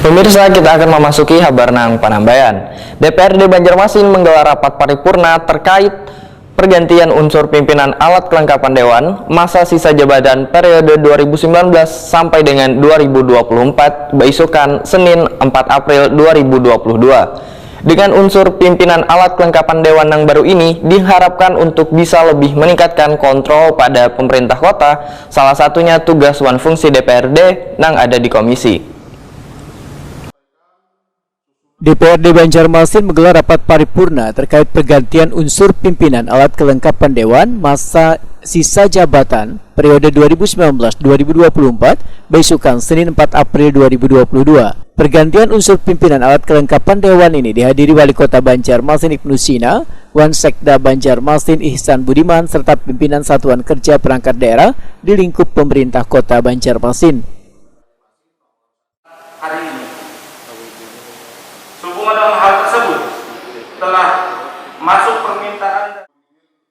Pemirsa, kita akan memasuki Habarnang Panambayan. DPRD Banjarmasin menggelar rapat paripurna terkait pergantian unsur pimpinan alat kelengkapan Dewan masa sisa jabatan periode 2019 sampai dengan 2024 beisukan Senin 4 April 2022. Dengan unsur pimpinan alat kelengkapan Dewan yang baru ini diharapkan untuk bisa lebih meningkatkan kontrol pada pemerintah kota, salah satunya tugas wan fungsi DPRD yang ada di komisi. DPRD Banjarmasin menggelar rapat paripurna terkait pergantian unsur pimpinan alat kelengkapan Dewan masa sisa jabatan periode 2019-2024 beisukan Senin 4 April 2022. Pergantian unsur pimpinan alat kelengkapan Dewan ini dihadiri Wali Kota Banjarmasin Ibnu Sina, Wansekda Banjarmasin Ihsan Budiman, serta pimpinan Satuan Kerja Perangkat Daerah di lingkup pemerintah Kota Banjarmasin. Hari ini sehubungan dengan hal tersebut telah masuk permintaan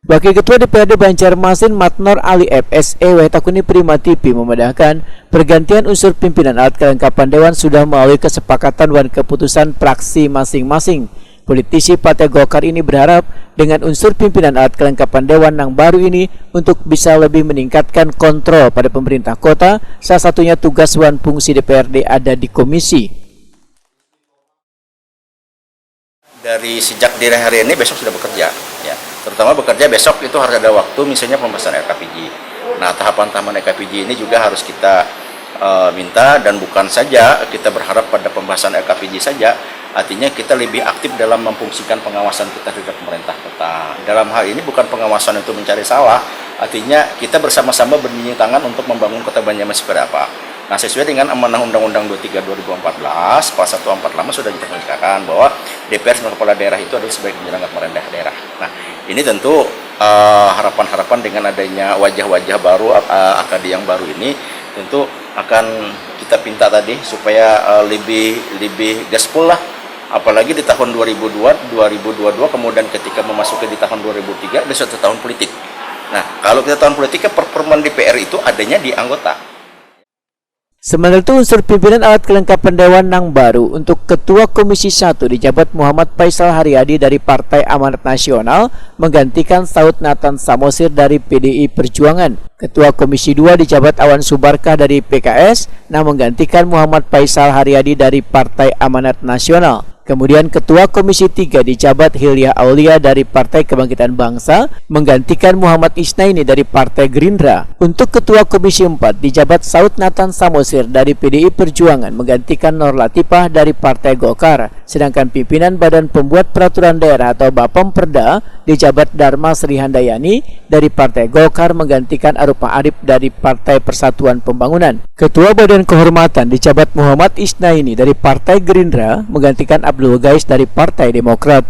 Wakil Ketua DPRD Banjarmasin Matnor Ali FSE Waitakuni Prima TV memedahkan pergantian unsur pimpinan alat kelengkapan Dewan sudah melalui kesepakatan dan keputusan praksi masing-masing. Politisi Partai Golkar ini berharap dengan unsur pimpinan alat kelengkapan Dewan yang baru ini untuk bisa lebih meningkatkan kontrol pada pemerintah kota, salah satunya tugas wan fungsi DPRD ada di komisi. Dari sejak dini hari ini besok sudah bekerja, ya. Terutama bekerja besok itu harus ada waktu, misalnya pembahasan RKPJ. Nah, tahapan-tahapan RKPJ ini juga harus kita minta, dan bukan saja kita berharap pada pembahasan RKPJ saja, artinya kita lebih aktif dalam memfungsikan pengawasan kita terhadap pemerintah kota. Dalam hal ini bukan pengawasan untuk mencari salah, artinya kita bersama-sama berminyak tangan untuk membangun kota Banjarmasin seperti apa. Nah, sesuai dengan amanah Undang-Undang 23 2014, pasal 145 sudah ditekankan bahwa DPR sebagai kepala daerah itu adalah sebagai penyelenggara pemerintah daerah. Nah, ini tentu harapan-harapan dengan adanya wajah-wajah baru, AKD yang baru ini, tentu akan kita pinta tadi supaya lebih gaspol lah. Apalagi di tahun 2022, kemudian ketika memasuki di tahun 2003, ada suatu tahun politik. Nah, kalau kita tahun politik, performa DPR itu adanya di anggota. Sementara itu unsur pimpinan alat kelengkapan Dewan yang baru untuk Ketua Komisi 1 dijabat Muhammad Faisal Haryadi dari Partai Amanat Nasional menggantikan Saud Nathan Samosir dari PDI Perjuangan. Ketua Komisi 2 dijabat Awan Subarkah dari PKS yang menggantikan Muhammad Faisal Haryadi dari Partai Amanat Nasional. Kemudian Ketua Komisi 3 dijabat Hilya Aulia dari Partai Kebangkitan Bangsa menggantikan Muhammad Isnaini dari Partai Gerindra. Untuk Ketua Komisi 4 dijabat Saud Nathan Samosir dari PDI Perjuangan menggantikan Nur Latifah dari Partai Golkar. Sedangkan pimpinan Badan Pembuat Peraturan Daerah atau Bapemperda dijabat Dharma Sri Handayani dari Partai Golkar menggantikan Arupa Arif dari Partai Persatuan Pembangunan. Ketua Badan Kehormatan dijabat Muhammad Isnaini dari Partai Gerindra menggantikan Abdul Gais dari Partai Demokrat.